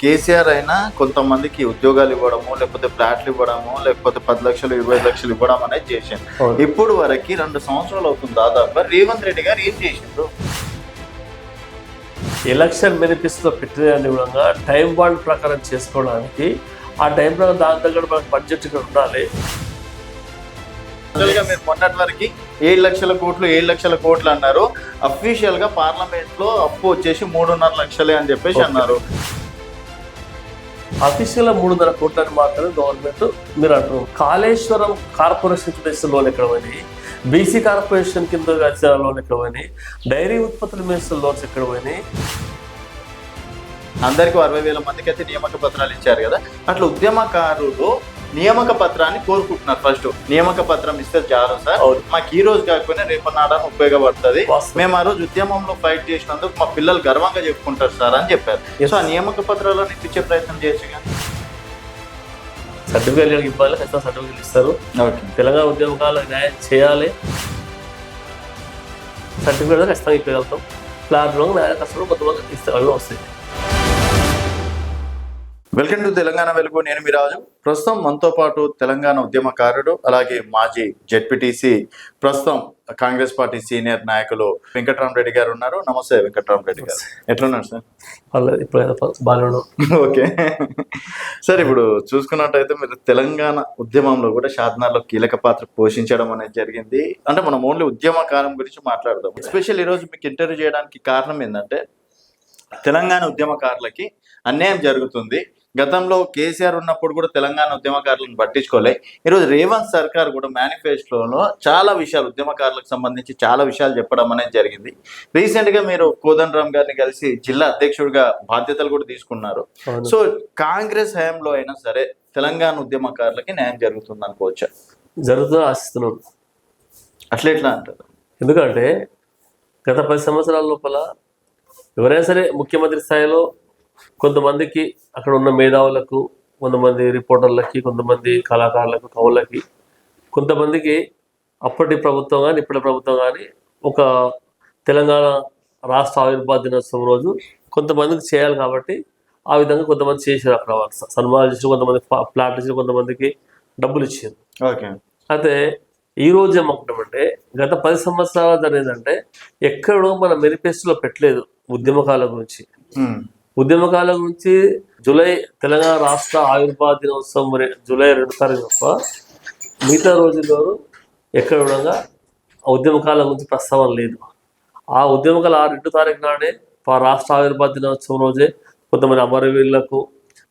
కేసీఆర్ అయినా కొంతమందికి ఉద్యోగాలు ఇవ్వడము, లేకపోతే ఫ్లాట్లు ఇవ్వడము, లేకపోతే 10 లక్షలు 20 లక్షలు ఇవ్వడం అనేది చేసిండు. ఇప్పుడు వరకు 2 సంవత్సరాలు అవుతుంది దాదాపు. రేవంత్ రెడ్డి గారు ఏం చేసిండ్రు? ఎలక్షన్ మేనిఫెస్టోలో పెట్టిన విధంగా టైం బాండ్ ప్రకారం చేసుకోవడానికి ఆ టైం ప్రకారం దాని దగ్గర మనకు బడ్జెట్ ఇక్కడ ఉండాలి. మీరు మొన్నటి వరకు 7 లక్షల కోట్లు అన్నారు. అఫీషియల్ గా పార్లమెంట్ లో అప్పు వచ్చేసి 3.5 లక్షలే అని చెప్పేసి అన్నారు. అఫీషియల్ గా 3.5 కోట్లని మాత్రమే గవర్నమెంట్ మీరు అంటారు. కాళేశ్వరం కార్పొరేషన్ కింద లోన్ ఎక్కడ పోయినాయి, బీసీ కార్పొరేషన్ కింద వచ్చిన లోన్ ఎక్కడ పోయినాయి, డైరీ ఉత్పత్తుల మీద లోన్స్ ఎక్కడ పోయినాయి. అందరికి 60,000 మందికి అయితే నియామక పత్రాలు ఇచ్చారు కదా. అట్లా ఉద్యమకారులు నియామక పత్రాన్ని కోరుకుంటున్నారు. ఫస్ట్ నియామక పత్రం ఇస్తే చాలు సార్, మాకు ఈ రోజు కాకపోయినా రేపన్నాడని ఉపయోగపడుతుంది, మేము ఆ రోజు ఉద్యమంలో ఫైట్ చేసినందుకు మా పిల్లలు గర్వంగా చెప్పుకుంటారు సార్ అని చెప్పారు. సో ఆ నియామక పత్రాలను ఇప్పించే ప్రయత్నం చేయొచ్చు కానీ సర్టిఫికేట్ ఇవ్వాలి, ఖచ్చితంగా సర్టిఫికేట్ ఇస్తారు. తెలంగాణ ఉద్యమకాలకు న్యాయం చేయాలి, సర్టిఫికేట్ ఖచ్చితంగా ఇప్పగలుగుతాం. ప్లాట్లో న్యాయ కష్టం కొంతమంది ఇస్తే అవి వస్తాయి. వెల్కమ్ టు తెలంగాణ వెలుగు. నేను మీ రాజు. ప్రస్తుతం మనతో పాటు తెలంగాణ ఉద్యమకారుడు, అలాగే మాజీ జెడ్పీటీసీ, ప్రస్తుతం కాంగ్రెస్ పార్టీ సీనియర్ నాయకులు వెంకట్రామరెడ్డి గారు ఉన్నారు. నమస్తే వెంకట్రామరెడ్డి గారు, ఎట్లున్నారు సార్? ఓకే సార్, ఇప్పుడు చూసుకున్నట్టయితే మీరు తెలంగాణ ఉద్యమంలో కూడా షాద్నగర్లో కీలక పాత్ర పోషించడం అనేది జరిగింది. అంటే మనం ఓన్లీ ఉద్యమకాలం గురించి మాట్లాడదాం. ఎస్పెషల్ ఈరోజు మీకు ఇంటర్వ్యూ చేయడానికి కారణం ఏంటంటే తెలంగాణ ఉద్యమకారులకి అన్యాయం జరుగుతుంది. గతంలో కేసీఆర్ ఉన్నప్పుడు కూడా తెలంగాణ ఉద్యమకారులను పట్టించుకోలే. ఈరోజు రేవంత్ సర్కార్ కూడా మేనిఫెస్టోలో చాలా విషయాలు ఉద్యమకారులకు సంబంధించి చాలా విషయాలు చెప్పడం అనేది జరిగింది. రీసెంట్గా మీరు కోదండరామ్ గారిని కలిసి జిల్లా అధ్యక్షుడిగా బాధ్యతలు కూడా తీసుకున్నారు. సో కాంగ్రెస్ హయాంలో అయినా సరే తెలంగాణ ఉద్యమకారులకి న్యాయం జరుగుతుంది అనుకోవచ్చా? జరుగుతుందని ఆశిస్తున్నాం. అట్లా ఎట్లా అంటారు? ఎందుకంటే గత 10 సంవత్సరాల లోపల ఎవరైనా సరే ముఖ్యమంత్రి స్థాయిలో కొంతమందికి అక్కడ ఉన్న మేధావులకు, కొంతమంది రిపోర్టర్లకి, కొంతమంది కళాకారులకు, కవులకి, కొంతమందికి అప్పటి ప్రభుత్వం కానీ ఇప్పటి ప్రభుత్వం కానీ ఒక తెలంగాణ రాష్ట్ర ఆవిర్భావ దినోత్సవం రోజు కొంతమందికి చేయాలి కాబట్టి ఆ విధంగా కొంతమంది చేశారు. అక్కడ సన్మానాలు చేసి, కొంతమంది ప్లాట్ ఇచ్చి, కొంతమందికి డబ్బులు ఇచ్చారు. ఓకే. అయితే ఈ రోజు ఏమనుకుంటామంటే గత 10 సంవత్సరాలు జరిగిందంటే ఎక్కడో మన మేనిఫెస్టోలో పెట్టలేదు ఉద్యమకాల గురించి. ఉద్యమకాల గురించి తెలంగాణ రాష్ట్ర ఆవిర్భావ దినోత్సవం జూలై 2 తారీఖు తప్ప మిగతా రోజుల్లో ఎక్కడ ఉండగా ఆ ఉద్యమకాల గురించి ప్రస్తావన లేదు. ఆ ఉద్యమకాల 2 తారీఖు నాడే రాష్ట్ర ఆవిర్భావ దినోత్సవం రోజే కొంతమంది అమరవీరులకు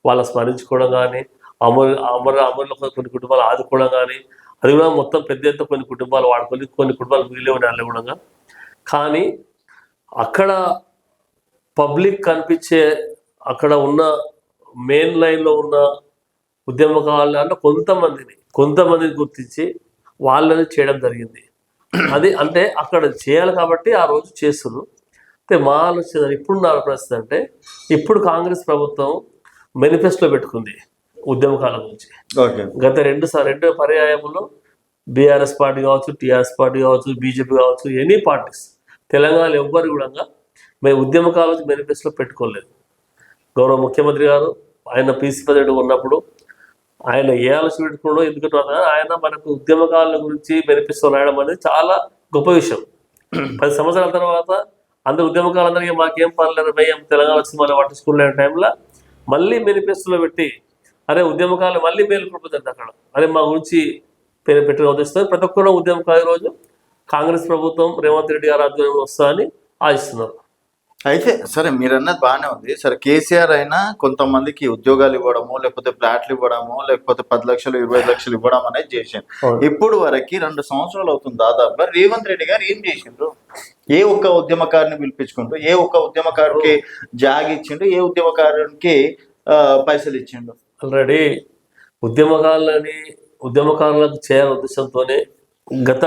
వాళ్ళ స్మరించుకోవడం కానీ, అమరులకు కొన్ని కుటుంబాలు ఆదుకోవడం కానీ, అది కూడా మొత్తం పెద్ద ఎత్తున కొన్ని కుటుంబాలు వాడుకొని కొన్ని కుటుంబాలు మిగిలి ఉండాలి కూడా. కానీ అక్కడ పబ్లిక్ కనిపించే అక్కడ ఉన్న మెయిన్ లైన్లో ఉన్న ఉద్యమకారులను కొంతమందిని గుర్తించి వాళ్ళని చేయడం జరిగింది. అది అంటే అక్కడ చేయాలి కాబట్టి ఆ రోజు చేస్తున్నారు. అయితే మా ఆలోచన ఇప్పుడు నా పరిస్థితి అంటే ఇప్పుడు కాంగ్రెస్ ప్రభుత్వం మేనిఫెస్టోలో పెట్టుకుంది ఉద్యమకాల గురించి. గత రెండు పర్యాయంలో బీఆర్ఎస్ పార్టీ కావచ్చు, టీఆర్ఎస్ పార్టీ కావచ్చు, బీజేపీ కావచ్చు, ఎనీ పార్టీస్ తెలంగాణలో ఎవ్వరు కూడా మేము ఉద్యమకాల మేనిఫెస్టోలో పెట్టుకోలేదు. గౌరవ ముఖ్యమంత్రి గారు ఆయన పీసీ ప్రెసిడెంట్ ఉన్నప్పుడు ఆయన ఏ ఆలోచన పెట్టుకోవడం, ఎందుకంటే ఆయన మనకు ఉద్యమకాల గురించి మేనిఫెస్టో రాయడం అనేది చాలా గొప్ప విషయం. 10 సంవత్సరాల తర్వాత అందరు ఉద్యమకాలందరికీ మాకేం పర్లేదు, మేము తెలంగాణ వచ్చి మళ్ళీ పట్టించుకునే టైంలో మళ్ళీ మేనిఫెస్టోలో పెట్టి అరే ఉద్యమకాలు మళ్ళీ మేలుకుంటుంది అక్కడ, అరే మా గురించి పెట్టిన ఉద్దేశంతో ప్రతి ఒక్కరు ఉద్యమకాల రోజు కాంగ్రెస్ ప్రభుత్వం రేవంత్ రెడ్డి గారు ఆధ్వర్యంలో వస్తుందని ఆశిస్తున్నారు. అయితే సరే, మీరు అన్నది బాగానే ఉంది. సరే, కేసీఆర్ అయినా కొంతమందికి ఉద్యోగాలు ఇవ్వడము, లేకపోతే ఫ్లాట్లు ఇవ్వడము, లేకపోతే 10 లక్షలు 20 లక్షలు ఇవ్వడం అనేది చేశాను. ఇప్పుడు వరకు 2 సంవత్సరాలు అవుతుంది దాదాపుగా. రేవంత్ రెడ్డి గారు ఏం చేసిండ్రు? ఏ ఒక్క ఉద్యమకారుని పిలిపించుకుంటూ, ఏ ఒక్క ఉద్యమకారుకి జాగ్ ఇచ్చిండు, ఏ ఉద్యమకారునికి పైసలు ఇచ్చిండు? ఆల్రెడీ ఉద్యమకారులకు చేయాలనే ఉద్దేశంతోనే గత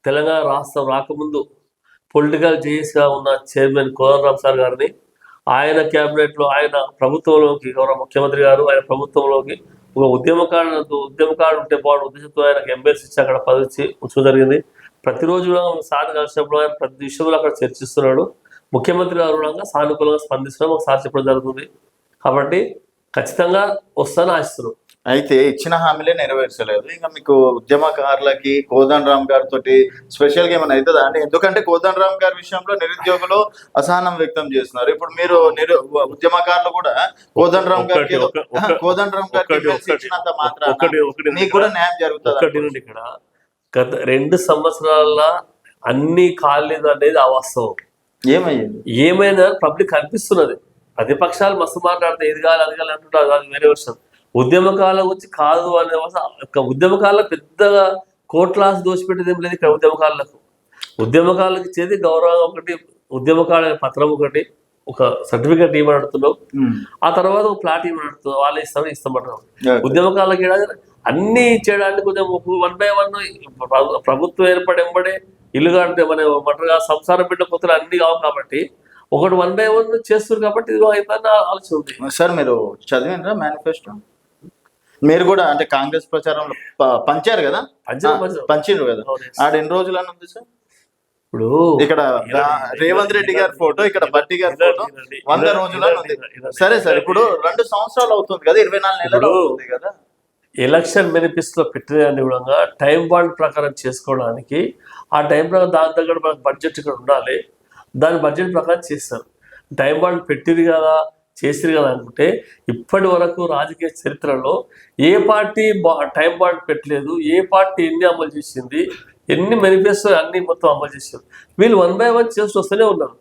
తెలంగాణ రాష్ట్రం రాకముందు పొలిటికల్ జేఏసీగా ఉన్న చైర్మన్ కోదండరామ్ సార్ గారిని ఆయన క్యాబినెట్లో, ఆయన ప్రభుత్వంలోకి, గౌరవ ముఖ్యమంత్రి గారు ఆయన ప్రభుత్వంలోకి ఒక ఉద్యమకారుడు ఉంటే బాగుండు ఉద్దేశంతో ఆయనకు ఎంబీఎస్ ఇచ్చి అక్కడ పదవి ఉంచడం జరిగింది. ప్రతిరోజు సార్ కలిసినప్పుడు ఆయన ప్రతి విషయంలో అక్కడ చర్చిస్తున్నాడు. ముఖ్యమంత్రి గారు సానుకూలంగా స్పందిస్తున్నాం ఒకసారి చెప్పడం జరుగుతుంది. కాబట్టి ఖచ్చితంగా వస్తానని ఆశిస్తున్నాం. అయితే ఇచ్చిన హామీలే నెరవేర్చలేదు. ఇంకా మీకు ఉద్యమకారులకి కోదండ రామ్ గారితో స్పెషల్ గా ఏమైనా అవుతుందా అండి? ఎందుకంటే కోదండ రామ్ గారి విషయంలో నిరుద్యోగులు అసహనం వ్యక్తం చేస్తున్నారు. ఇప్పుడు మీరు ఉద్యమకారులు కూడా కోదండ రామ్ గారికి కోదండ రామ్ గారికి ఇచ్చినంత మాత్రాన మీకు కూడా న్యాయం జరుగుతుంది. ఇక్కడ గత 2 సంవత్సరాల అన్ని కాలేదు అనేది అవాస్తవం. ఏమైనా పబ్లిక్ అనిపిస్తున్నది. ప్రతిపక్షాలు మస్తు మాట్లాడితే ఏది కాదు అది కాదు అంటుంటారు, అది వేరే విషయం. ఉద్యమకాల గురించి కాదు అనే ఉద్యమకాల పెద్దగా కోట్లాసి దోషిపెట్టేది ఏం లేదు ఇక్కడ. ఉద్యమకాలకు ఇచ్చేది గౌరవం ఒకటి, ఉద్యమకాల పత్రం ఒకటి, ఒక సర్టిఫికేట్ ఇవ్వని అడుగుతున్నావు, ఆ తర్వాత ఒక ప్లాట్ ఇవ్వని అడుగుతున్నావు, వాళ్ళు ఇస్తామంటారు. ఉద్యమకాలకి అన్ని చేయడానికి కొంచెం 1 by 1 ప్రభుత్వం ఏర్పడెంబడే ఇల్లు కంటే మన మటగా సంసారం బిడ్డ కొత్తలు అన్ని కావు కాబట్టి ఒకటి 1 by 1 చేస్తారు కాబట్టి ఇది అయిపోయిన ఆలోచన ఉంది. సార్ మీరు చదివినరా మేనిఫెస్టో? మీరు కూడా అంటే కాంగ్రెస్ ప్రచారంలో పంచారు కదా, పంచిండ్రు కదా, ఆడ ఎన్ని రోజులు అని ఉంది సార్? ఇప్పుడు ఇక్కడ రేవంత్ రెడ్డి గారి ఫోటో, ఇక్కడ బట్టి గారి ఫోటో 100 రోజులు అని ఉంది. సరే సార్, ఇప్పుడు 2 సంవత్సరాలు అవుతుంది కదా, 24 నెలలు అవుతుంది కదా. ఎలక్షన్ మేనిఫెస్టోలో పెట్టిన కూడా టైం బాండ్ ప్రకారం చేసుకోవడానికి ఆ టైం ప్రకారం దాని దగ్గర మనకు బడ్జెట్ ఇక్కడ ఉండాలి, దాని బడ్జెట్ ప్రకారం చేస్తారు. టైం బాండ్ పెట్టింది కదా చేసిరు కదా అనుకుంటే ఇప్పటి వరకు రాజకీయ చరిత్రలో ఏ పార్టీ టైం బాండ్ పెట్టలేదు, ఏ పార్టీ ఎన్ని అమలు చేసింది, ఎన్ని మేనిఫెస్టో అన్ని మొత్తం అమలు చేశారు. వీళ్ళు 1 by 1 చేస్తూ వస్తూనే ఉన్నారు.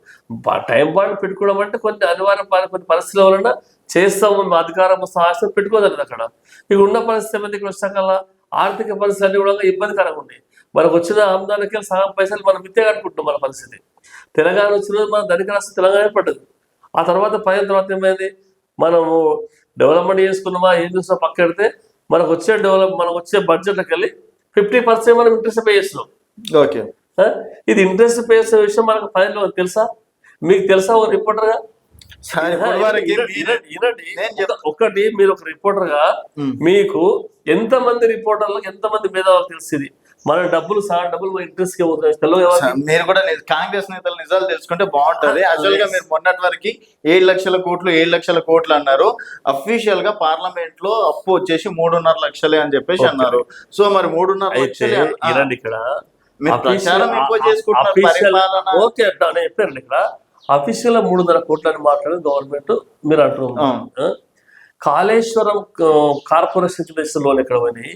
టైం బాండ్ పెట్టుకోవడం అంటే కొన్ని అనివార్య కొన్ని పరిస్థితుల వలన చేస్తాము, అధికారం సాహసం పెట్టుకోదండి. అక్కడ ఇక ఉన్న పరిస్థితి ఏమైంది, ఇక్కడ వచ్చాకల్లా ఆర్థిక పరిస్థితులు అన్ని కూడా ఇబ్బందికరంగా ఉన్నాయి. మనకు వచ్చిన ఆమ్దానికి సగం పైసలు మనం మిత్తే కట్టుకుంటున్నాం. మన పరిస్థితి తెలంగాణ వచ్చిన రోజు మన ధనిక రాష్ట్రం తెలంగాణ పడ్డది. ఆ తర్వాత తర్వాత ఏమైంది, మనము డెవలప్మెంట్ చేసుకున్నామా ఏం చూసినా పక్కెడితే మనకు వచ్చే బడ్జెట్కి వెళ్ళి 50% మనం ఇంట్రెస్ట్ పే చేస్తున్నాం. ఓకే, ఇది ఇంట్రెస్ట్ పే చేసే విషయం మనకు పనిలో తెలుసా? మీకు తెలుసా ఓ రిపోర్టర్గా? ఒకటి మీరు ఒక రిపోర్టర్గా మీకు ఎంతమంది రిపోర్టర్లకు ఎంతమంది మేధావులకు తెలిసింది మన డబ్బులు సగం డబ్బులు ఇంట్రెస్ట్ కి అవుతాయి. మీరు కూడా కాంగ్రెస్ నేతలు నిజాలు తెలుసుకుంటే బాగుంటది. యాక్చువల్ గా మీరు మొన్నటి వరకు 7 లక్షల కోట్లు అన్నారు. అఫీషియల్ గా పార్లమెంట్ లో అప్పు వచ్చేసి 3.5 లక్షలే అని చెప్పేసి అన్నారు. సో మరి 3.5 లక్షలే ఇక్కడ ప్రచారం ఎక్కువ చేసుకుంటున్నారు. చెప్పారండి ఇక్కడ అఫీషియల్ గా 3.5 కోట్లని మాట్లాడిన గవర్నమెంట్ మీరు అంటున్నారు. కాళేశ్వరం కార్పొరేషన్ కింద ఇచ్చిన లోన్ ఎక్కడ పోయినాయి,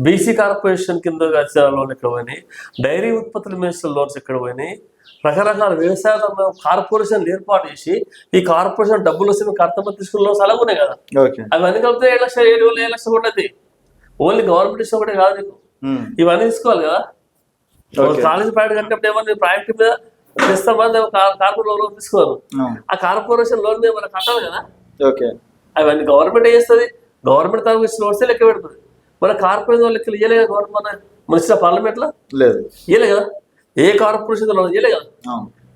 బీసీ కార్పొరేషన్ కింద వచ్చిన లోన్ ఎక్కడ పోయినాయి, డైరీ ఉత్పత్తుల మీద లోన్స్ ఎక్కడ పోయినాయి, రకరకాల వ్యవసాయ కార్పొరేషన్లు ఏర్పాటు చేసి ఈ కార్పొరేషన్ డబ్బులు వస్తే మీకు అర్థం తీసుకున్న లోన్స్ అలాగే ఉన్నాయి కదా. అవన్నీ కలిపితే 7 లక్షలు 7 లక్షలు ఉండదు. ఓన్లీ గవర్నమెంట్ ఇష్టం ఒకటే కాదు నీకు, ఇవన్నీ తీసుకోవాలి కదా. కాలేజ్ ప్రైవేట్ కంటే ఏమన్నా ప్రాజెక్ట్ మీద ఇస్తామని కార్పొరేషన్ లోన్ తీసుకోవాలి. ఆ కార్పొరేషన్ లోన్ మీద మనకు కట్టాలి కదా. అవన్నీ గవర్నమెంట్ చేస్తుంది. గవర్నమెంట్ తరఫు ఇచ్చిన వస్తే లెక్క పెడుతుంది. మన కార్పొరేషన్ లెక్కలు ఇయ్యలే కదా గవర్నమెంట్, మన మున్సిపల్ పార్లమెంట్ లో లేదు ఇయ్యలే కదా, ఏ కార్పొరేషన్ ఇయ్యలే కదా.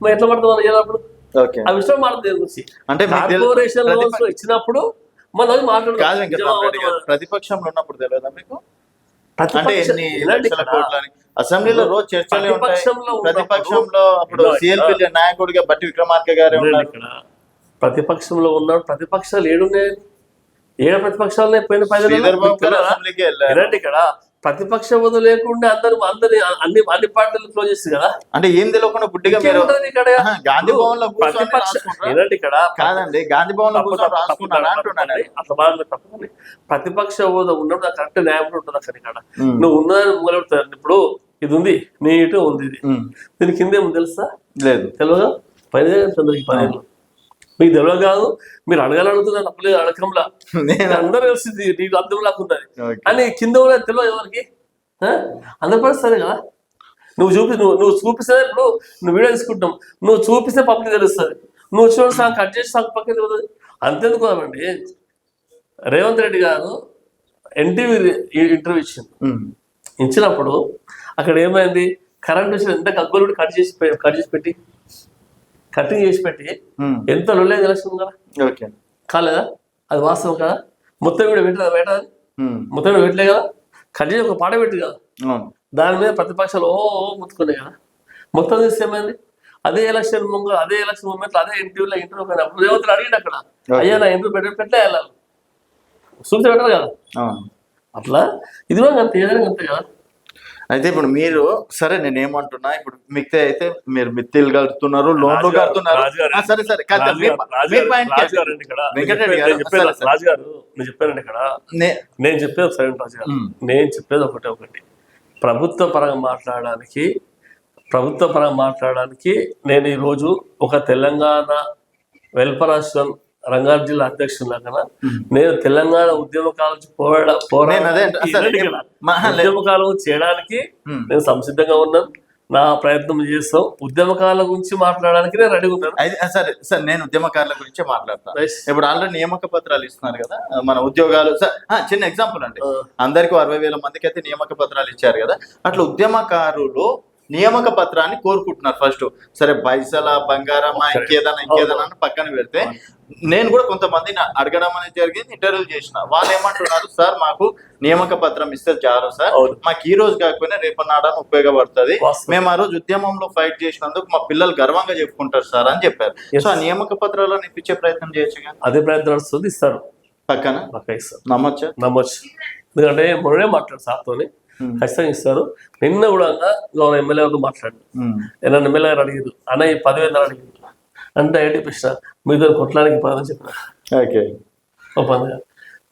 మరి ఎట్లా పడుతుంది మనం ఇయ్యాలప్పుడు? ఆ విషయం మాట్లాడుతుంది. అంటే కార్పొరేషన్ లోన్స్ ఇచ్చినప్పుడు మనం మాట్లాడుతుంది. ప్రతిపక్షంలో ఉన్నప్పుడు తెలియదా మీకు? అసెంబ్లీలో రోజు చర్చలు ప్రతిపక్షంలో అప్పుడు సిఎల్పి నాయకుడిగా బట్టి విక్రమార్క గారు ఉన్నారు. ప్రతిపక్షంలో ఉన్నాడు. ప్రతిపక్షాలు ఏడున్నాయి? ప్రతిపక్షాలు పోయిన ఇక్కడ ప్రతిపక్ష వద్దు లేకుండా అందరి అన్ని పార్టీలు క్లోజ్ చేస్తుంది కదా. అంటే ఏం తెలియకుండా బుడ్డిగా ఇక్కడ గాంధీ భవన్ లో ఇక్కడ కాదండి, గాంధీ భవన్ లో అట్లా బాగా తప్పని ప్రతిపక్ష హోదా ఉన్నప్పుడు కరెక్ట్ న్యాయం ఉంటుంది అక్కడ. ఇక్కడ నువ్వు ఉన్నదని మొదలెడతాను. ఇప్పుడు ఇది ఉంది, నీ ఇటు ఉంది, ఇది దీని కిందేమో తెలుసా? లేదు. తెలియదా? 10 మీకు తెలియదు కాదు, మీరు అడగాలనుకున్నా తప్పలేదు. అడగంలా అందరూ తెలిసింది నీకు అర్థం లాక్కుంటుంది అని కింద కూడా తెలియదు ఎవరికి. అందరి పరిస్థితి కదా. నువ్వు చూపిస్తే ఇప్పుడు నువ్వు వీడియో తీసుకుంటాం, నువ్వు చూపిస్తే పబ్లిక్ తెలుస్తుంది. నువ్వు చూడ సాగు కట్ చేసి సాగు పక్కన తెలియదు. అంతెందుకు అండి, రేవంత్ రెడ్డి గారు ఎన్టీవీ ఇంటర్వ్యూ ఇచ్చినప్పుడు అక్కడ ఏమైంది, కరెంట్ విషయం ఎంత గగ్గోలు కటింగ్ చేసి పెట్టి ఎంత లొల్లేదు ఎలక్షన్ కదా. కాలేదా? అది వాస్తవం కదా. మొత్తం వీడు పెట్టలేదు, మొత్తం వీడు పెట్టలే కదా. కట్ చేసి ఒక పాట పెట్టి కదా, దాని మీద ప్రతిపక్షాలు ముత్తుకున్నాయి కదా. మొత్తం చూస్తే ఏమైంది, అదే ఎలక్షన్ మూమెంట్ అదే ఇంటర్వ్యూలో అప్పుడు రేవంత్ అడిగింది అక్కడ, అయ్యా నా ఇంటర్వ్యూ పెట్టలే వెళ్ళాలి. చూసి పెట్టారు కదా అవును. అట్లా ఇది కూడా అంతే ఏదైనా అంతే కదా. అయితే ఇప్పుడు మీరు సరే నేను ఏమంటున్నా, ఇప్పుడు మిగతా అయితే మీరు మిత్తిలు కడుతున్నారు, లోన్లు కడుతున్నారు. సరే సరే కాదు, మీ point కి వెంకటరెడ్డి గారు సరే, సరే. రాజుగారు నేను చెప్పానండి ఇక్కడ నేను చెప్పేది సరే రాజుగారు నేను చెప్పేది ఒకటి ప్రభుత్వ పరంగా మాట్లాడడానికి నేను ఈరోజు ఒక తెలంగాణ వెల్ఫేర్ అసోసియేషన్ రంగారెడ్డి జిల్లా అధ్యక్షుడు లాగా నేను తెలంగాణ ఉద్యమకాల నుంచి ఉద్యమకాలం చేయడానికి నేను సంసిద్ధంగా ఉన్నాను. నా ప్రయత్నం చేస్తాం. ఉద్యమకాల గురించి మాట్లాడడానికి నేను రెడీ ఉన్నాను. సరే సరే, నేను ఉద్యమకారుల గురించే మాట్లాడతాను. ఇప్పుడు ఆల్రెడీ నియామక పత్రాలు ఇస్తున్నారు కదా మన ఉద్యోగాలు. చిన్న ఎగ్జాంపుల్ అండి, అందరికి 60,000 మందికి అయితే నియామక పత్రాలు ఇచ్చారు కదా, అట్లా ఉద్యమకారులు నియామక పత్రాన్ని కోరుకుంటున్నారు ఫస్ట్. సరే పైసల బంగారమా ఇంకేదన్నా పక్కన పెడితే, నేను కూడా కొంతమందిని అడగడం అనేది జరిగింది, ఇంటర్వ్యూ చేసిన. వాళ్ళు ఏమంటున్నారు, సార్ మాకు నియామక పత్రం ఇస్తే చాలు సార్, మాకు ఈ రోజు కాకపోయినా రేపన్నాడని ఉపయోగపడుతుంది, మేము ఆ రోజు ఉద్యమంలో ఫైట్ చేసినందుకు మా పిల్లలు గర్వంగా చెప్పుకుంటారు సార్ అని చెప్పారు. సో ఆ నియామక పత్రాలను ఇప్పించే ప్రయత్నం చేయొచ్చు కదా. అదే ప్రయత్నం నడుస్తుంది, ఇస్తారు పక్క ఇస్తారు. నమ్మొచ్చు ఎందుకంటే మొన్ననే మాట్లాడు సార్తోని ఖచ్చితంగా ఇస్తారు. నిన్న కూడా గవర్నర్ ఎమ్మెల్యేతో మాట్లాడు, ఏదైనా ఎమ్మెల్యే గారు అడిగారు అన్న 10,000 అడిగారు అంటే ఏంటి ప్రశ్న మీతో కొట్టడానికి పదని చెప్పిన.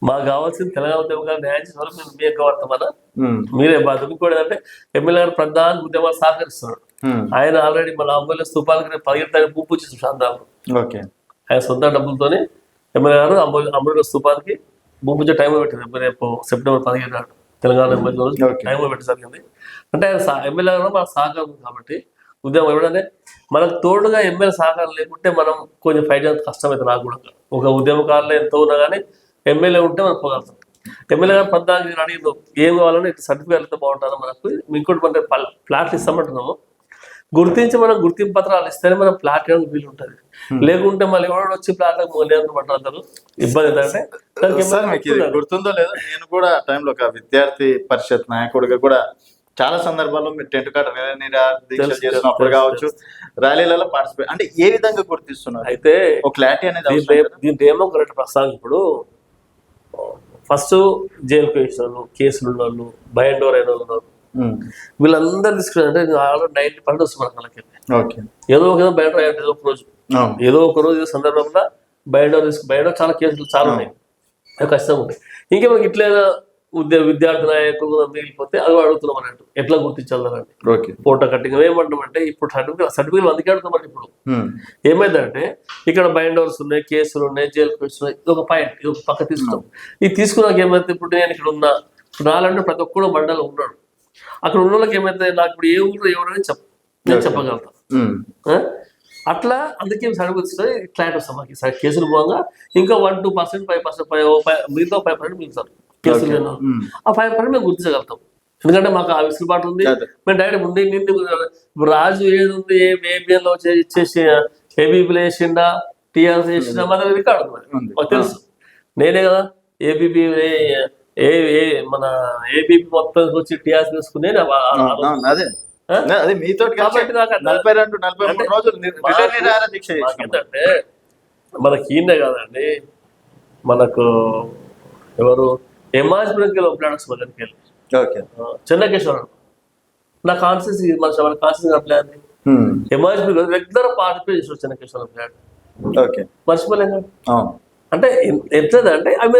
మాకు కావాల్సింది తెలంగాణ ఉద్యమకాలు న్యాయం చేసే వరకు మేము మీ యొక్క వర్తమాన మీరే బాధ్యత. ఇంకోటి అంటే ఎమ్మెల్యే గారు ప్రధాన ఉద్యమాలు సహకరిస్తున్నాడు. ఆయన ఆల్రెడీ మన అంబోలి స్థూపాలకి 17 తారీఖు పూపు చేసిన శాంతాలు ఆయన సొంత డబ్బులతోనే ఎమ్మెల్యే గారు అంబోలి స్థూపానికి భూమించే టైం పెట్టింది. రేపు సెప్టెంబర్ 15 నాడు తెలంగాణ ఎమ్మెల్యే టైం పెట్టి జరిగింది. అంటే ఆయన ఎమ్మెల్యే గారు మనకు సహకారం ఉంది కాబట్టి ఉద్యమం ఎవడంటే మనకు తోడుగా ఎమ్మెల్యే సహకారం లేకుంటే మనం కొంచెం ఫైట్ చేయడం కష్టమైతే. నాకు కూడా ఒక ఉద్యమకారులు ఎంతో ఉన్నా కానీ ఎమ్మెల్యే ఉంటే మనం పోగలుగుతాం. ఎమ్మెల్యే గారు 14 అడిగిన ఏం కావాలని సర్టిఫికేట్ అయితే బాగుంటుందో మనకు. ఇంకోటి మన ప్లాట్లు ఇస్తామంటున్నాము, గుర్తించి మనం గుర్తింపు పత్రాలు ఇస్తేనే మనం ప్లాట్ వేయడానికి వీలు ఉంటుంది. లేకుంటే మళ్ళీ ఎవరు వచ్చి ప్లాట్ పట్టారు ఇబ్బంది. ఏంటంటే గుర్తుందో లేదో, నేను కూడా టైంలో ఒక విద్యార్థి పరిషత్ నాయకుడిగా కూడా చాలా సందర్భాల్లో మీరు టెంట్ కాడ దీక్షలు చేసినప్పుడు కావచ్చు, ర్యాలీలలో పార్టిసిపేట్ అంటే ఏ విధంగా గుర్తిస్తున్నారు అయితే ఒక క్లారిటీ అనేది దీంట్లో ఏమో కరెక్ట్ ప్రస్తావన. ఇప్పుడు ఫస్ట్ జైలు కేసులు ఉన్న వాళ్ళు, బయండోర్ అయిన వాళ్ళు, వీళ్ళందరూ తీసుకున్నారు అంటే 90% వస్తుంది మన కళ్ళకి. ఏదో ఒక బయండోర్ అయ్యాడు ఏదో ఒక రోజు సందర్భంలో బయండోర్ చాలా కేసులు చాలా ఉన్నాయి, అవి ఖచ్చితంగా ఉన్నాయి. ఇంకే మనకి ఇట్లా విద్యార్థి నాయకులు మిగిలిపోతే అది అడుగుతున్నాం అన్నట్టు ఎట్లా గుర్తించాలంటే ఫోటో కట్టింగ్ ఏమంటామంటే ఇప్పుడు సర్టిఫికేట్ అందుకే అడుగుతామంటే ఇప్పుడు ఏమైందంటే ఇక్కడ బైండోర్స్ ఉన్నాయి, కేసులు ఉన్నాయి, జైలు కేసులు ఉన్నాయి. ఇది ఒక పాయింట్, ఇది ఒక పక్క తీసుకున్నాం. ఇది తీసుకున్నాక ఏమైతే ఇప్పుడు నేను ఇక్కడ ఉన్నా నాలంటే ప్రతి ఒక్కడు మండలం ఉన్నాడు. అక్కడ ఉన్న వాళ్ళకి ఏమైతే నాకు ఇప్పుడు ఏ ఊరు ఎవరని నేను చెప్పగలుగుతాను. అట్లా అందుకే సర్టిఫికేట్ క్లారిటీ వస్తాం మాకు. కేసులు పోగా ఇంకా 1-2%, 5% మిగతా 5% మిగులుతారు కేసులు. ఆ 5% మేము గుర్తించగలుగుతాం ఎందుకంటే మాకు ఆ విసులుబాటు ఉంది. మేము డైరెక్ట్ ఉండి ఇప్పుడు రాజు ఏది ఉంది ఏబిఎన్లో ఇచ్చేసి ఏబీపీలో వేసిండా టీఆర్ఎస్ వేసిండా మన రికార్డు మాకు తెలుసు. నేనే కదా ఏబీపీ మన ఏబీపీ మొత్తం వచ్చి టీఆర్ఎస్ తీసుకునే ఏంటంటే మనకి ఈయనే కాదండి, మనకు ఎవరు ఎమాజ్పురంకి వెళ్ళి ఒప్లాడక్స్ దగ్గరికి వెళ్ళి చెన్నకేశ్వరం నా కాన్సెన్స్ మన కాన్సెన్స్ అప్లై అండి. ఎమాజ్పురం రెగ్యులర్ పార్టిసిపేట్ చేసాడు చెన్నకేశ్వరం ప్లాన్ మర్చిపోలేము. అంటే ఎట్లేదంటే అవి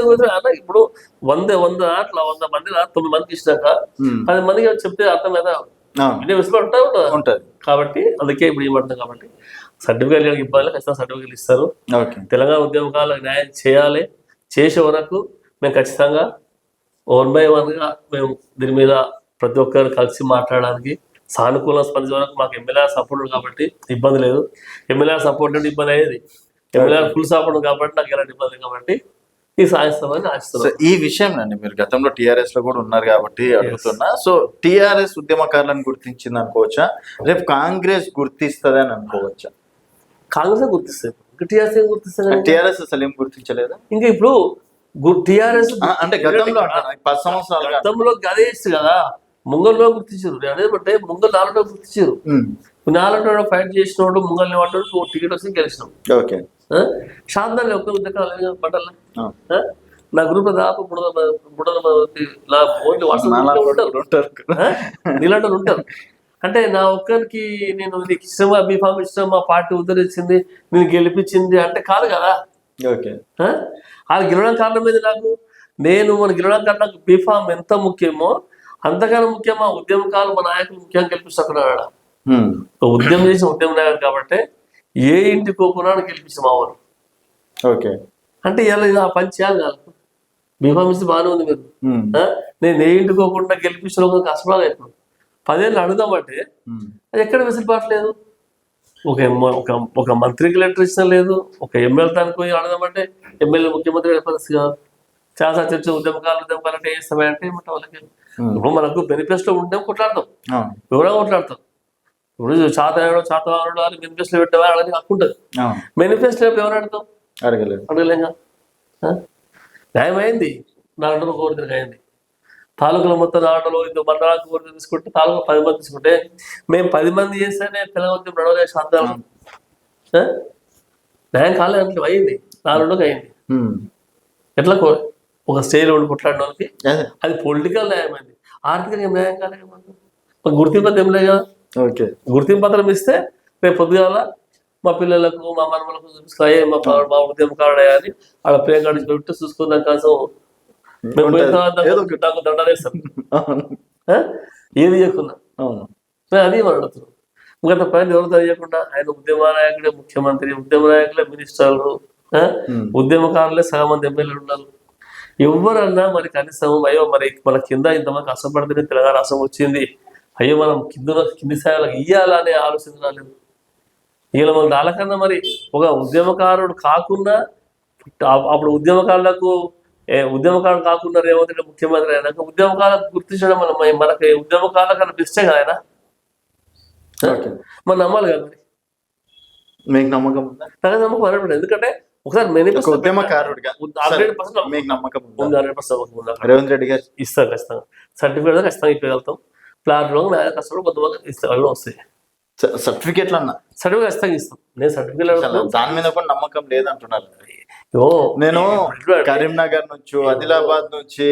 ఇప్పుడు 100 మంది 9 మందికి ఇచ్చినాక 10 మందికి చెప్తే అర్థం కదా ఉంటుంది. కాబట్టి అందుకే ఇప్పుడు ఇవ్వబడుతుంది. కాబట్టి సర్టిఫికేట్ ఇవ్వాలి, ఖచ్చితంగా సర్టిఫికేట్ ఇస్తారు. తెలంగాణ ఉద్యమకాలకు న్యాయం చేయాలి. చేసే వరకు మేము ఖచ్చితంగా 1 by 1గా మేము దీని మీద ప్రతి ఒక్కరు కలిసి మాట్లాడడానికి సానుకూల స్పందించే వరకు మాకు ఎమ్మెల్యే సపోర్ట్ కాబట్టి ఇబ్బంది లేదు. ఎమ్మెల్యే సపోర్ట్ అంటే ఇబ్బంది అయ్యేది, ఎమ్మెల్యే ఫుల్ సపోర్ట్ కాబట్టి నాకు ఎలాంటి ఇబ్బంది కాబట్టి ఈ సాధిస్తామని ఆశిస్తున్నాం. ఈ విషయం అండి మీరు గతంలో టీఆర్ఎస్ లో కూడా ఉన్నారు కాబట్టి అడుగుతున్నా. సో టీఆర్ఎస్ ఉద్యమకారులను గుర్తించింది అనుకోవచ్చా, రేపు కాంగ్రెస్ గుర్తిస్తుంది అని అనుకోవచ్చా? కాంగ్రెస్ గుర్తిస్తుంది, టీఆర్ఎస్ ఏం గుర్తిస్తుంది? టీఆర్ఎస్ అసలు ఏం గుర్తించలేదా? ఇంకా ఇప్పుడు టీఆర్ఎస్ అంటే గతంలో 10 సంవత్సరాలు గతంలో గదే కదా ముంగల్లో గుర్తించారు. అదేమంటే ముంగల్ 4 గుర్తించారు. 4 ఫైట్ చేసినోడు ముంగల్ని పడ్డాడు, టికెట్ వచ్చి గెలిచినాం. శాంతాన్ని ఒక్క ఉద్యోగాలు పడ్డాల నా గ్రూప్ దాదాపు 300 మంది నా ఓన్లీ నాలా వాట్సాప్ ఉంటారు. నీలాంటి ఉంటారు. అంటే నా ఒక్కరికి నేను నీకు ఇష్టమా బీఫామ్ ఇష్టం, మా పార్టీ ఉద్ధరించింది, నేను గెలిపించింది అంటే కాదు కదా. ఓకే, అది గెలవడం కారణం ఏది నాకు? మన గెలవడం కారణం నాకు బీఫామ్ ఎంత ముఖ్యమో అంతకన్నా ముఖ్యం మా ఉద్యమకాలు, మా నాయకులు ముఖ్యంగా గెలిపిస్తున్నాడు. ఉద్యమం చేసిన ఉద్యమ నాయకుడు కాబట్టి ఏ ఇంటికి పోకుండా గెలిపించిన మా వాళ్ళు. ఓకే, అంటే ఇలా ఆ పని చేయాలి కాదు. బీఫామ్ ఇస్తే బాగానే ఉంది మీరు, నేను ఏ ఇంటికి పోకుండా గెలిపించిన ఒక కష్టంగా అవుతుంది. 10 ఏళ్ళు అడుగుదామంటే అది ఎక్కడ వెసులుబాటు లేదు. ఒక మంత్రికి లెటర్ ఇచ్చినా లేదు, ఒక ఎమ్మెల్యే దానికి పోయి అడదామంటే ఎమ్మెల్యే ముఖ్యమంత్రి పరిస్థితి కాదు. చాలా చర్చ ఉద్యమకాలు అంటే ఏం ఇస్తామంటే ఏమంటే వాళ్ళకి ఇప్పుడు మనకు బెనిఫిట్స్లో ఉంటే కొట్లాడతాం, ఎవరో కొట్లాడతాం. ఇప్పుడు శాతవాహనుడు అని బెనిఫిట్స్లో పెట్టేవారు అడగని హక్కుంటుంది. బెనిఫిట్స్లో ఎవరు అడతాం? అడగలేంగా. న్యాయమైంది, 4 కోరికలు అయింది. తాలూకులో మొత్తం ఆటలో ఇది మండలానికి కోరిక తీసుకుంటే తాలూకు 10 మంది తీసుకుంటే మేము 10 మంది చేస్తేనే తెలంగాణ నడవలే శాంతాలు. న్యాయం కాలేదు అంటే అయింది, 4 అయింది. ఎట్లా ఒక స్టేజ్లో ఉండి కొట్లాడిన వాళ్ళకి అది పొలిటికల్ న్యాయమైంది, ఆర్థికంగా న్యాయం కాలేదు. గుర్తింపు ఏం లేదు కదా. గుర్తింపు పత్రం ఇస్తే రేపు పొద్దుగాల మా పిల్లలకు మా మనవలకు చూపిస్తాయి మా ఉద్యమకారుడు అని వాళ్ళ ప్రియాంక పెట్టి చూసుకున్న కోసం నాకు దండలేస్తాం. ఏది చేయకుండా అది మనం అడుగుతున్నాం. గత పైన ఎవరు తెలియకుండా ఆయన ఉద్యమ నాయకుడే ముఖ్యమంత్రి, ఉద్యమ నాయకులే మినిస్టర్లు, ఉద్యమకారులే సగం మంది ఎమ్మెల్యేలు ఉన్నారు. ఎవరన్నా మరి కనీసం అయ్యో మరి మన కింద ఇంతమంది కష్టపడితేనే తెలంగాణ రాష్ట్రం వచ్చింది, అయ్యో మనం కింది స్థాయిలో ఇయ్యాలనే ఆలోచన రాలేదు. ఇలా మన దానికన్నా మరి ఒక ఉద్యమకారుడు కాకుండా అప్పుడు ఉద్యమకారుడు కాకుండా రేవంత్ రెడ్డి ముఖ్యమంత్రి అయినాక ఉద్యమకారులకు గుర్తించడం మనకి ఉద్యమకారుల కన్నా బెస్టే కదా ఆయన. మనం నమ్మాలి కదా. మరి మీకు నమ్మకం ఉందా? నాకు నమ్మకం అనమాట. ఎందుకంటే ఒకసారి ఉద్యమకారుడిగా 100% రేవంత్ రెడ్డి గారు ఇస్తారు ఖచ్చితంగా. సర్టిఫికేట్ ఖచ్చితంగా ఇప్పగలుగుతాం. ప్లాట్లో కష్టపడి కొంతమంది ఇస్తారు, వస్తాయి సర్టిఫికేట్లు అన్న సర్టిఫికేట్ ఖచ్చితంగా ఇస్తాం. నేను సర్టిఫికేట్ దాని మీద కూడా నమ్మకం లేదంటున్నారు. నేను కరీంనగర్ నుంచి, ఆదిలాబాద్ నుంచి,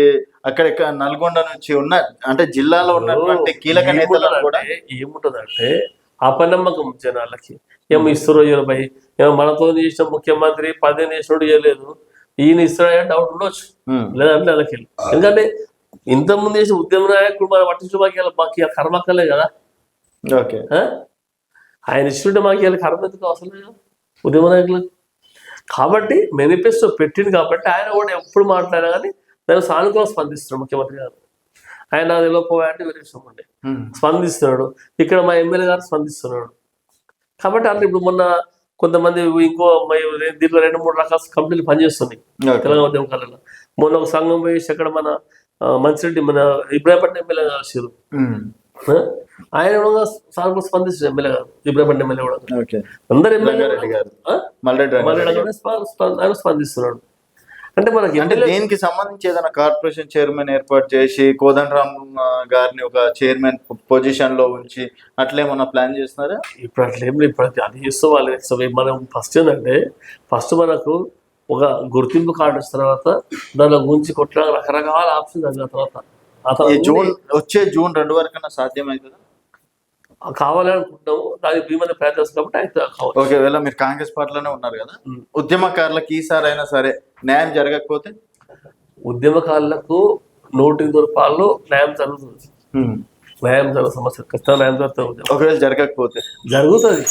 అక్కడ నల్గొండ నుంచి ఉన్న అంటే జిల్లాలో ఉన్నటువంటి కీలక నేతలు కూడా ఏముంటదంటే అపనమ్మకం జనాలకి. ఏమో ఇస్తారు 20, ఏమో మనతో చేసిన ముఖ్యమంత్రి 10 చేసినోడు చేయలేదు, ఈయన ఇస్తాడే డౌట్ ఉండొచ్చు, లేదంటే వాళ్ళకి. ఎందుకంటే ఇంతకుముందు చేసిన ఉద్యమ నాయకుడు మనం పట్టించు మాకు కర్మక్కలే కదా. ఓకే, ఆయన ఇస్తుంటే మాకు కర్మ ఎందుకు అవసరం లేదు ఉద్యమ నాయకులకు. కాబట్టి మేనిఫెస్టో పెట్టింది కాబట్టి ఆయన కూడా ఎప్పుడు మాట్లాడినా కానీ దాన్ని సానుకూలంగా స్పందిస్తున్నాడు ముఖ్యమంత్రి గారు. ఆయన తెలియకపోయాయంటే వేరే విషయం అండి, స్పందిస్తున్నాడు. ఇక్కడ మా ఎమ్మెల్యే గారు స్పందిస్తున్నాడు. కాబట్టి అంటే ఇప్పుడు మొన్న కొంతమంది దీంట్లో 2-3 రకాల కంపెనీలు పనిచేస్తున్నాయి తెలంగాణ ఉద్యమకాలలో. మొన్న ఒక సంఘం పోయేసి అక్కడ మన మంచిరెడ్డి మన ఇబ్రాహీంపట్నం ఎమ్మెల్యే వచ్చారు. ఆయన కూడా సానుకూలంగా స్పందిస్తున్నారు ఎమ్మెల్యే గారు, ఇబ్రాహీంపట్నం ఎమ్మెల్యే కూడా. అందరు ఎమ్మెల్యే ఆయన స్పందిస్తున్నాడు. అంటే మనకి దీనికి సంబంధించి ఏదైనా కార్పొరేషన్ చైర్మన్ ఏర్పాటు చేసి కోదండరామ్ గారిని ఒక చైర్మన్ పొజిషన్ లో ఉంచి అట్లేమన్నా ప్లాన్ చేస్తున్నారా? ఇప్పుడు అట్లేం లేదు. ఇప్పుడు అది చేస్తూ వాళ్ళు మనం ఫస్ట్ ఏంటంటే మనకు ఒక గుర్తింపు కార్డు వచ్చిన తర్వాత దానిలో గురించి కొట్ల రకరకాల ఆప్షన్స్ అయిన తర్వాత వచ్చే జూన్ 2 వరకన్నా సాధ్యమవుతుందా? కావాలి అనుకుంటున్నాము, దానికి భీమని ప్రయత్నం కాబట్టి అయితే కావాలి. ఒకవేళ మీరు కాంగ్రెస్ పార్టీలోనే ఉన్నారు కదా, ఉద్యమకారులకు ఈసారి అయినా సరే న్యాయం జరగకపోతే ఉద్యమకారులకు 100 రూపాయలు న్యాయం జరుగుతుంది. న్యాయం జరుగుతుంది, సమస్య ఖచ్చితంగా న్యాయం జరుగుతుంది. ఒకవేళ జరగకపోతే జరుగుతుంది.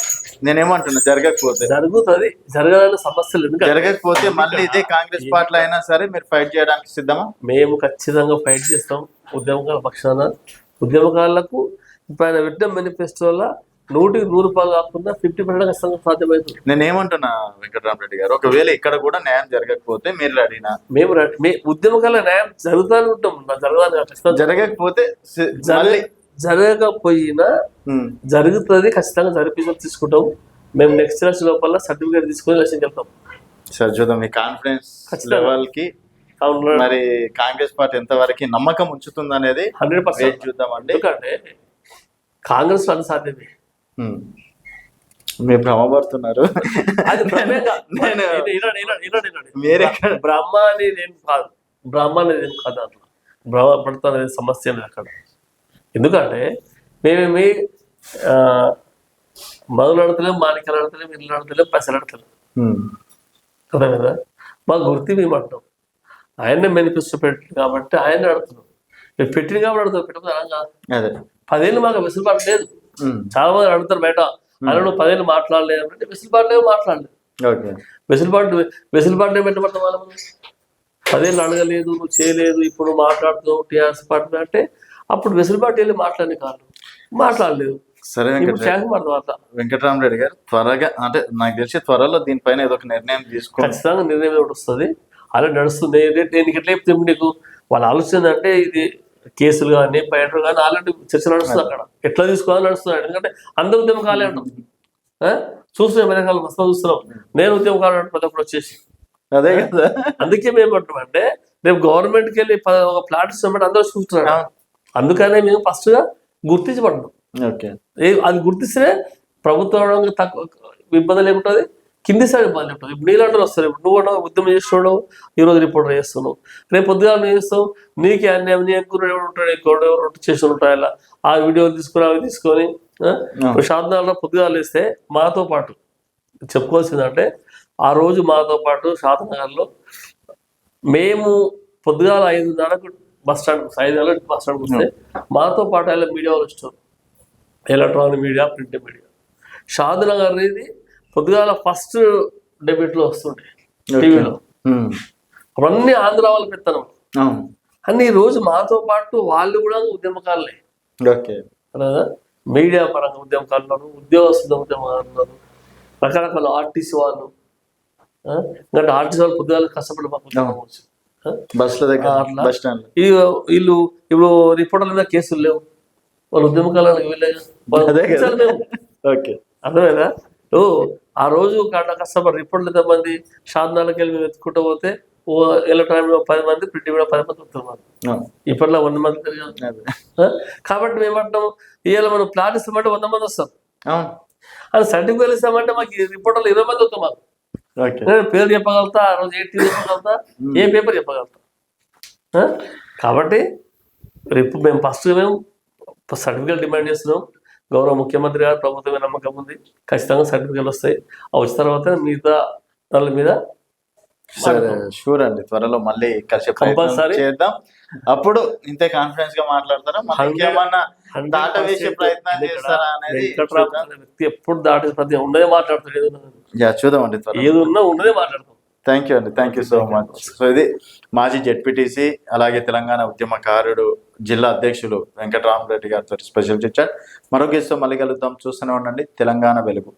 నేనేమంటున్నా జరగకపోతే జరుగుతుంది, జరగాలని సమస్యలు. జరగకపోతే మళ్ళీ ఇదే కాంగ్రెస్ పార్టీలో అయినా సరే మీరు ఫైట్ చేయడానికి సిద్ధమా? మేము ఖచ్చితంగా ఫైట్ చేస్తాం ఉద్యమకారుల పక్షాన. ఉద్యమకారులకు ఇప్పుడు ఆయన పెట్టిన మేనిఫెస్టోలో 100 రూపాయలు కాకుండా 50% ఖచ్చితంగా సాధ్యమవుతుంది. నేనేమంటున్నా వెంకటరామరెడ్డి గారు, ఒకవేళ ఇక్కడ కూడా న్యాయం జరగకపోతే మీరు రెడీనా? మేము ఉద్యమకాల న్యాయం జరుగుతానే ఉంటాం, జరగకపోతే జరగకపోయినా జరుగుతుంది, ఖచ్చితంగా జరిపించి తీసుకుంటాం. మేము నెక్స్ట్ ఎలక్షన్ లోపల సర్టిఫికేట్ తీసుకొని ఎలక్షన్కి వెళ్తాం. సార్ చూద్దాం మీ కాన్ఫిడెన్స్ లెవెల్ కి మరి కాంగ్రెస్ పార్టీ ఎంత వరకు నమ్మకం ఉంచుతుంది అనేది 100% చూద్దామండి. ఎందుకంటే కాంగ్రెస్ అది సాధ్యమే. మీరు భ్రమపడుతున్నారు. అది భ్రమేగా. నేను వినండి. మీరే బ్రహ్మ అనేది ఏం కాదు, బ్రహ్మ అనేది ఏం కాదు, అట్లా భ్రమపడతా అనేది సమస్య లేదు అక్కడ. ఎందుకంటే మేమేమి మొదలు ఆడతలేము, మాలికలు ఆడతలేము, ఇల్లు ఆడతలేము, పైసలు ఆడతలేము కదా కదా. మాకు గుర్తి మేము అంటాం, ఆయన్నే మేనిఫెస్టో పెట్టింది కాబట్టి ఆయన ఆడుతున్నాం, మేము పెట్టింది కాబట్టి ఆడుతాం, పెట్టకపోతే అలా కాదు. అదే 10 ఏళ్ళు మాకు వెసులుబాటు లేదు. చాలా మంది అడుగుతారు బయట, అలా నువ్వు 10 ఏళ్ళు మాట్లాడలేదు అంటే వెసులుబాటు లేవు, మాట్లాడలేదు. ఓకే, వెసులుబాటు పెట్టబడతాం వాళ్ళ ముందు. 10 ఏళ్ళు అడగలేదు, నువ్వు చేయలేదు, ఇప్పుడు మాట్లాడుతున్నావు టీఆర్ఎస్ పార్టీ అంటే అప్పుడు వెసులుబాటు వెళ్ళి మాట్లాడి కాదు, మాట్లాడలేదు. సరే వెంకటరామరెడ్డి గారు, త్వరగా అంటే నాకు తెలిసి త్వరలో దీనిపైన ఏదో ఒక నిర్ణయం తీసుకోండి. ఖచ్చితంగా నిర్ణయం ఒకటి వస్తుంది, అలా నడుస్తుంది. నేను ఎట్లా చెప్తే నీకు వాళ్ళ ఆలోచన అంటే ఇది కేసులు కానీ పైన కానీ ఆల్రెడీ చర్చ నడుస్తుంది అక్కడ, ఎట్లా తీసుకోవాలని నడుస్తుంది. ఎందుకంటే అందరు ఉద్యమకాలే అంటాం, చూస్తున్నాం వెనకాల మస్తు చూస్తున్నాం. నేను ఉద్యమకాలు అంటే ప్రతి ఒక్కరు వచ్చేసి అదే కదా. అందుకే మేము అంటామంటే రేపు గవర్నమెంట్కి వెళ్ళి ఒక ప్లాట్ ఇస్తామంటే అందరూ చూస్తున్నారు. అందుకనే మేము ఫస్ట్ గా గుర్తించబడ్డాం. ఓకే, అది గుర్తిస్తే ప్రభుత్వం తక్కువ ఇబ్బంది లేకుంటుంది, కింది సైడ్ ఇబ్బంది ఉంటుంది. ఇప్పుడు నీళ్ళంటూ వస్తారు, ఇప్పుడు నువ్వు ఉద్యమం చేస్తున్నావు, ఈరోజు రిపోర్ట్ చేస్తున్నావు, రేపు పొద్దుగా నువ్వు చేస్తావు, నీకే అన్యాయం, నీ ఎక్కువ ఎవరు ఉంటాడు, ఎవరు చేసి ఉంటాయి, అలా ఆ వీడియోలు తీసుకుని అవి తీసుకొని షాద్నగర్లో పొద్దుగా వేస్తే మాతో పాటు చెప్పుకోవాల్సిందంటే ఆ రోజు మాతో పాటు షాద్నగర్లో మేము పొద్దుగాల 5:30 బస్ స్టాండ్, 5 బస్ స్టాండ్కి వస్తే మాతో పాటు అలా మీడియా వాళ్ళు వచ్చారు, electronic media, print media. Shadnagar అనేది పొద్దుగాల ఫస్ట్ డెబ్యూట్లో వస్తుండే టీవీలో, అవన్నీ ఆంధ్ర వాళ్ళు పెత్తనం అన్ని. రోజు మాతో పాటు వాళ్ళు కూడా ఉద్యమకారులే కదా, మీడియా పరంగా ఉద్యమకారులు ఉన్నారు, ఉద్యోగస్తులు ఉద్యమకారులు ఉన్నారు, రకరకాల ఆర్టీసీ వాళ్ళు. ఎందుకంటే ఆర్టీసీ వాళ్ళు పొద్దుగాల కష్టపడి మాకు ఉద్యమం వచ్చు. వీళ్ళు ఇప్పుడు రిపోర్టర్ల మీద కేసులు లేవు, వాళ్ళు ఉద్యమకాలకు వెళ్ళలేదు. అర్థమైందా? ఆ రోజు కష్టపడి రిపోర్ట్లు ఎంతమంది షాద్నగర్కి వెళ్ళి మేము ఎత్తుకుంటూ పోతే ఎలక్ట్రానిక్ 10 మంది, ప్రింట్ కూడా 10 మంది వస్తున్నారు. ఇప్పట్లో 100 మంది తిరిగారు. కాబట్టి మేమంటాం, ఇవాళ మనం ప్లాట్ ఇస్తామంటే 100 మంది వస్తాం, అది సర్టిఫికేట్ ఇస్తామంటే మాకు రిపోర్టర్లు 20 మంది వస్తాం. మాకు పేరు చెప్పగలుగుతా, ఆ రోజు ఏ టీవీ చెప్పగలుగుతా, ఏ పేపర్ చెప్పగలుగుతా. కాబట్టి రేపు మేము ఫస్ట్ మేము సర్టిఫికేట్ డిమాండ్ చేస్తున్నాం. గౌరవ ముఖ్యమంత్రి గారు ప్రభుత్వమే నమ్మకం ఉంది, ఖచ్చితంగా సర్టిఫికేట్లు వస్తాయి. వచ్చిన తర్వాత మిగతా దాని మీద షూర్ అండి, త్వరలో మళ్ళీ కలిసి కంపల్సరీ చేద్దాం. అప్పుడు ఇంతే కాన్ఫిడెన్స్ గా మాట్లాడతారా, ఇంకేమన్నా దాట వేసే ప్రయత్నం చేస్తారా అనేది? వ్యక్తి ఎప్పుడు దాటే ప్రతి ఉన్నదే మాట్లాడతాడు, చూద్దామండి, ఏది ఉన్నా ఉన్నదే మాట్లాడతాం. థ్యాంక్ యూ అండి, thank you so much. So ఇది మాజీ జెడ్పీటీసీ అలాగే తెలంగాణ ఉద్యమకారుడు జిల్లా అధ్యక్షులు వెంకటరామరెడ్డి గారితో స్పెషల్ చర్చ. మరో గెస్ట్తో మళ్ళీ కలుద్దాం. చూస్తూనే ఉండండి తెలంగాణ వెలుగు.